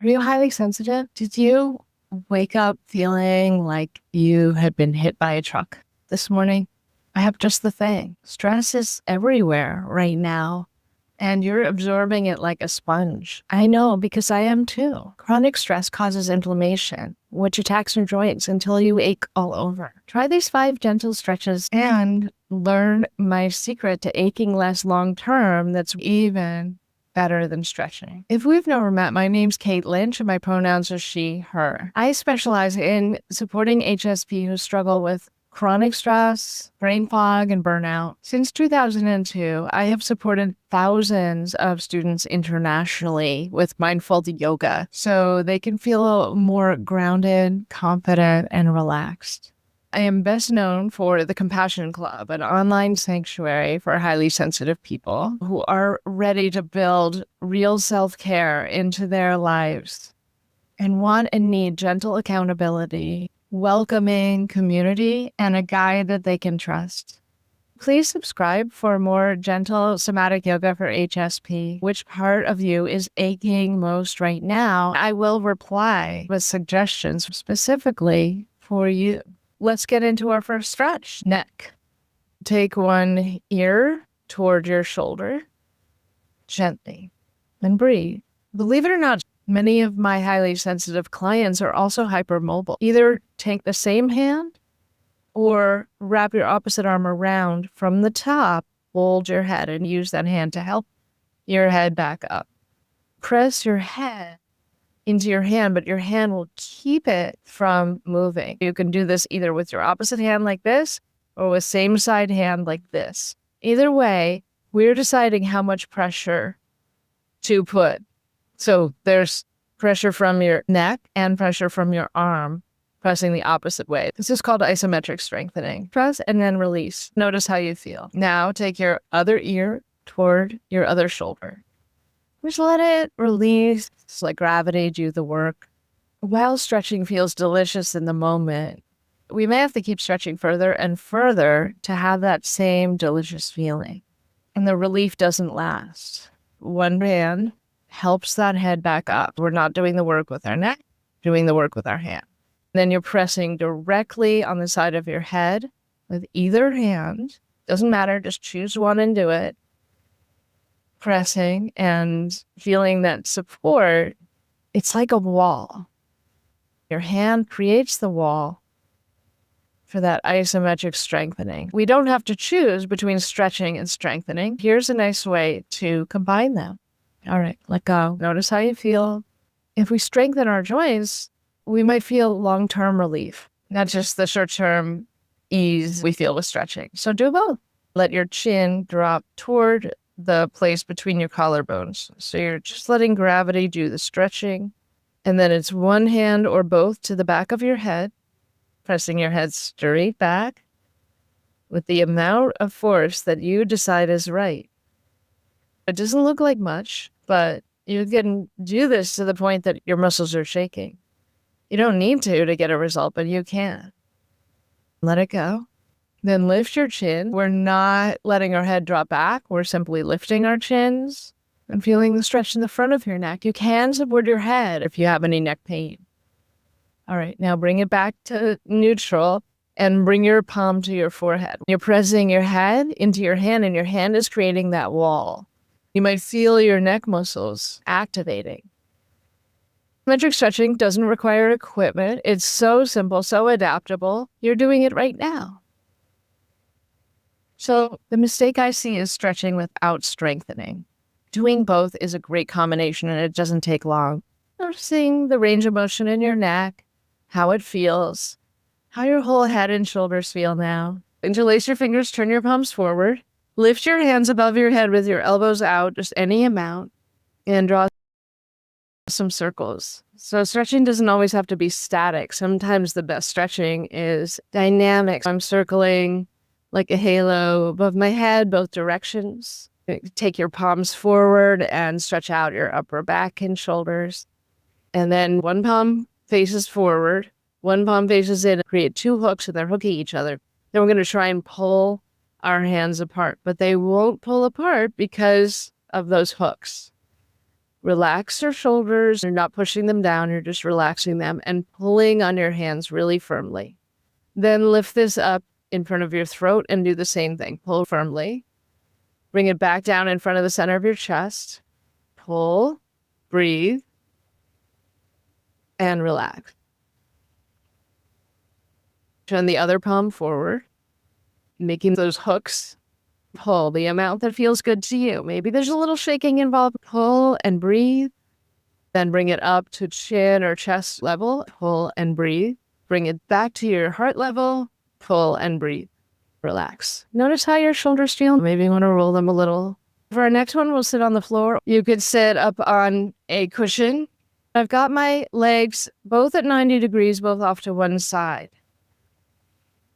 Are you highly sensitive? Did you wake up feeling like you had been hit by a truck this morning? I have just the thing. Stress is everywhere right now, and you're absorbing it like a sponge. I know because I am too. Chronic stress causes inflammation, which attacks your joints until you ache all over. Try these 5 gentle stretches and learn my secret to aching less long term that's even better than stretching. If we've never met, my name's Kate Lynch and my pronouns are she, her. I specialize in supporting HSP who struggle with chronic stress, brain fog, and burnout. Since 2002, I have supported thousands of students internationally with mindful yoga so they can feel more grounded, confident, and relaxed. I am best known for the Compassion Club, an online sanctuary for highly sensitive people who are ready to build real self-care into their lives and want and need gentle accountability, welcoming community, and a guide that they can trust. Please subscribe for more gentle somatic yoga for HSP. Which part of you is aching most right now? I will reply with suggestions specifically for you. Let's get into our first stretch. Neck. Take one ear toward your shoulder gently and breathe. Believe it or not, many of my highly sensitive clients are also hypermobile. Either take the same hand or wrap your opposite arm around from the top, hold your head and use that hand to help your head back up. Press your head into your hand, but your hand will keep it from moving. You can do this either with your opposite hand like this or with same side hand like this. Either way, we're deciding how much pressure to put. So there's pressure from your neck and pressure from your arm, pressing the opposite way. This is called isometric strengthening. Press and then release. Notice how you feel. Now take your other ear toward your other shoulder. Just let it release, let gravity do the work. While stretching feels delicious in the moment, we may have to keep stretching further and further to have that same delicious feeling. And the relief doesn't last. One hand helps that head back up. We're not doing the work with our neck, doing the work with our hand. Then you're pressing directly on the side of your head with either hand. Doesn't matter, just choose one and do it. Pressing and feeling that support, it's like a wall. Your hand creates the wall for that isometric strengthening. We don't have to choose between stretching and strengthening. Here's a nice way to combine them. All right, let go. Notice how you feel. If we strengthen our joints, we might feel long-term relief, not just the short-term ease we feel with stretching. So do both. Let your chin drop toward the place between your collarbones. So you're just letting gravity do the stretching. And then it's one hand or both to the back of your head, pressing your head straight back with the amount of force that you decide is right. It doesn't look like much, but you can do this to the point that your muscles are shaking. You don't need to get a result, but you can. Let it go. Then lift your chin. We're not letting our head drop back. We're simply lifting our chins and feeling the stretch in the front of your neck. You can support your head if you have any neck pain. All right, now bring it back to neutral and bring your palm to your forehead. You're pressing your head into your hand, and your hand is creating that wall. You might feel your neck muscles activating. Isometric stretching doesn't require equipment. It's so simple, so adaptable. You're doing it right now. So the mistake I see is stretching without strengthening. Doing both is a great combination, and it doesn't take long. Noticing the range of motion in your neck, how it feels, how your whole head and shoulders feel now. Interlace your fingers, turn your palms forward. Lift your hands above your head with your elbows out, just any amount, and draw some circles. So stretching doesn't always have to be static. Sometimes the best stretching is dynamic. I'm circling like a halo above my head, both directions. Take your palms forward and stretch out your upper back and shoulders. And then one palm faces forward, one palm faces in, create 2 hooks, and they're hooking each other. Then we're going to try and pull our hands apart, but they won't pull apart because of those hooks. Relax your shoulders. You're not pushing them down. You're just relaxing them and pulling on your hands really firmly. Then lift this up in front of your throat and do the same thing. Pull firmly. Bring it back down in front of the center of your chest. Pull, breathe, and relax. Turn the other palm forward, making those hooks. Pull the amount that feels good to you. Maybe there's a little shaking involved. Pull and breathe. Then bring it up to chin or chest level. Pull and breathe. Bring it back to your heart level. Pull and breathe. Relax. Notice how your shoulders feel. Maybe you want to roll them a little. For our next one, we'll sit on the floor. You could sit up on a cushion. I've got my legs both at 90 degrees, both off to one side.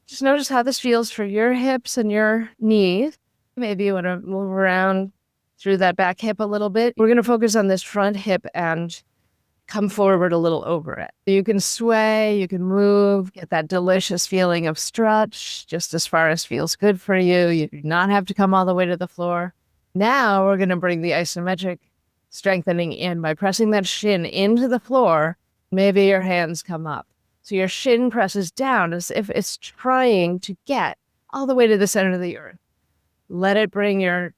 Just notice how this feels for your hips and your knees. Maybe you want to move around through that back hip a little bit. We're going to focus on this front hip and come forward a little over it. You can sway, you can move, get that delicious feeling of stretch just as far as feels good for you. You do not have to come all the way to the floor. Now we're going to bring the isometric strengthening in by pressing that shin into the floor. Maybe your hands come up. So your shin presses down as if it's trying to get all the way to the center of the earth. Let it bring your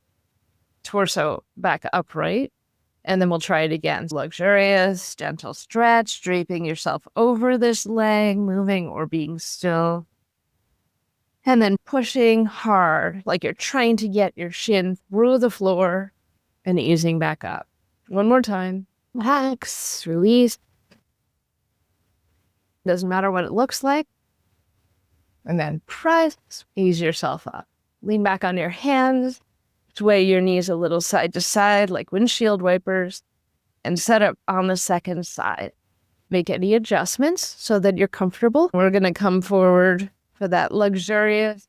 torso back upright. And then we'll try it again. Luxurious, gentle stretch, draping yourself over this leg, moving or being still. And then pushing hard, like you're trying to get your shin through the floor and easing back up. One more time. Relax, release. Doesn't matter what it looks like. And then press, ease yourself up. Lean back on your hands. Sway your knees a little side to side like windshield wipers and set up on the second side. Make any adjustments so that you're comfortable. We're going to come forward for that luxurious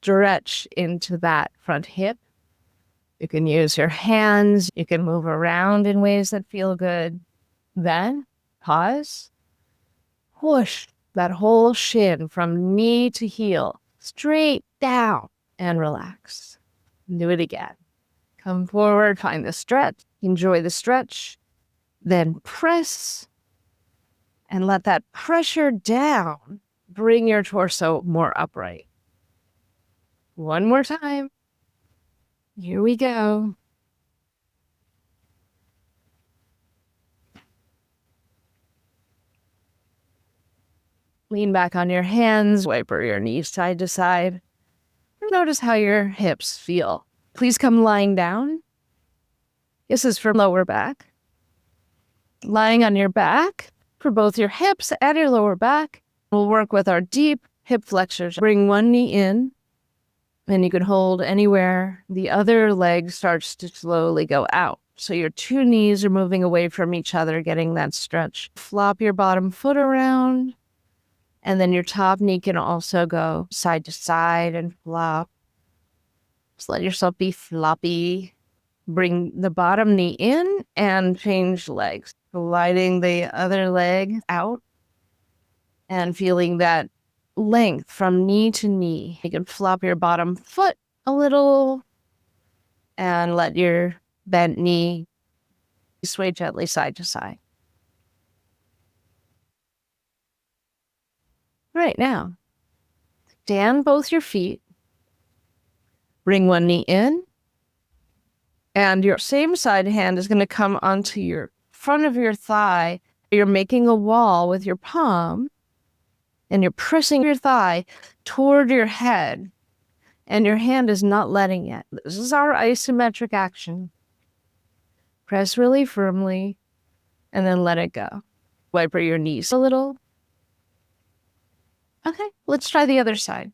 stretch into that front hip. You can use your hands. You can move around in ways that feel good. Then pause. Push that whole shin from knee to heel straight down and relax. Do it again. Come forward, find the stretch, enjoy the stretch, then press and let that pressure down bring your torso more upright. One more time. Here we go. Lean back on your hands, wiper your knees side to side. Notice how your hips feel. Please come lying down. This is for lower back. Lying on your back for both your hips and your lower back. We'll work with our deep hip flexors. Bring one knee in, and you can hold anywhere. The other leg starts to slowly go out. So your two knees are moving away from each other, getting that stretch. Flop your bottom foot around. And then your top knee can also go side to side and flop. Just let yourself be floppy. Bring the bottom knee in and change legs. Gliding the other leg out and feeling that length from knee to knee. You can flop your bottom foot a little and let your bent knee sway gently side to side. Right now, stand both your feet, bring one knee in, and your same side hand is going to come onto your front of your thigh. You're making a wall with your palm, and you're pressing your thigh toward your head, and your hand is not letting it. This is our isometric action. Press really firmly, and then let it go. Wiper your knees a little. Okay, let's try the other side.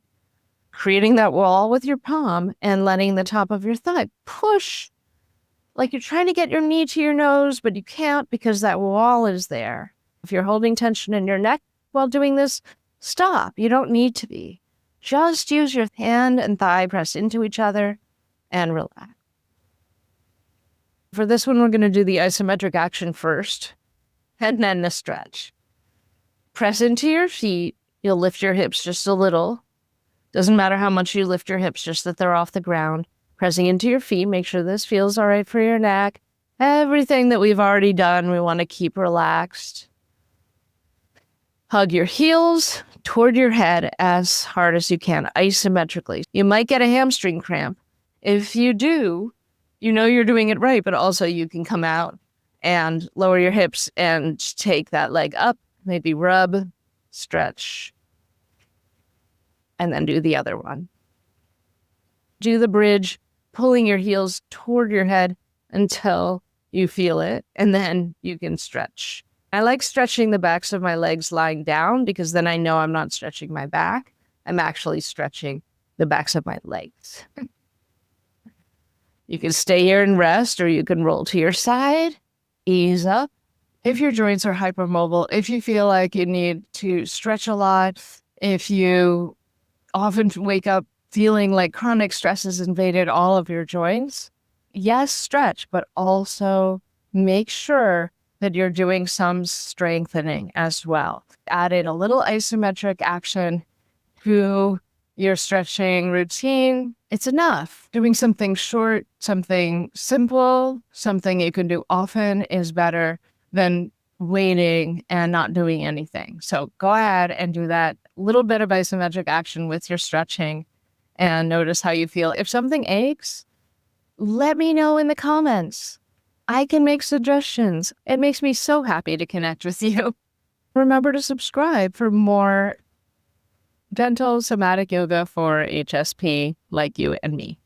Creating that wall with your palm and letting the top of your thigh push like you're trying to get your knee to your nose, but you can't because that wall is there. If you're holding tension in your neck while doing this, stop. You don't need to be. Just use your hand and thigh press into each other and relax. For this one, we're going to do the isometric action first and then the stretch. Press into your feet. You'll lift your hips just a little. Doesn't matter how much you lift your hips, just that they're off the ground. Pressing into your feet, make sure this feels all right for your neck. Everything that we've already done, we want to keep relaxed. Hug your heels toward your head as hard as you can, isometrically. You might get a hamstring cramp. If you do, you know you're doing it right, but also you can come out and lower your hips and take that leg up, maybe rub, stretch, and then do the other one. Do the bridge, pulling your heels toward your head until you feel it, and then you can stretch. I like stretching the backs of my legs lying down because then I know I'm not stretching my back. I'm actually stretching the backs of my legs. You can stay here and rest, or you can roll to your side, ease up. If your joints are hypermobile, if you feel like you need to stretch a lot, if you often wake up feeling like chronic stress has invaded all of your joints, yes, stretch, but also make sure that you're doing some strengthening as well. Add in a little isometric action to your stretching routine. It's enough. Doing something short, something simple, something you can do often is better than waiting and not doing anything. So go ahead and do that little bit of isometric action with your stretching and notice how you feel. If something aches, let me know in the comments. I can make suggestions. It makes me so happy to connect with you. Remember to subscribe for more dental somatic yoga for HSP like you and me.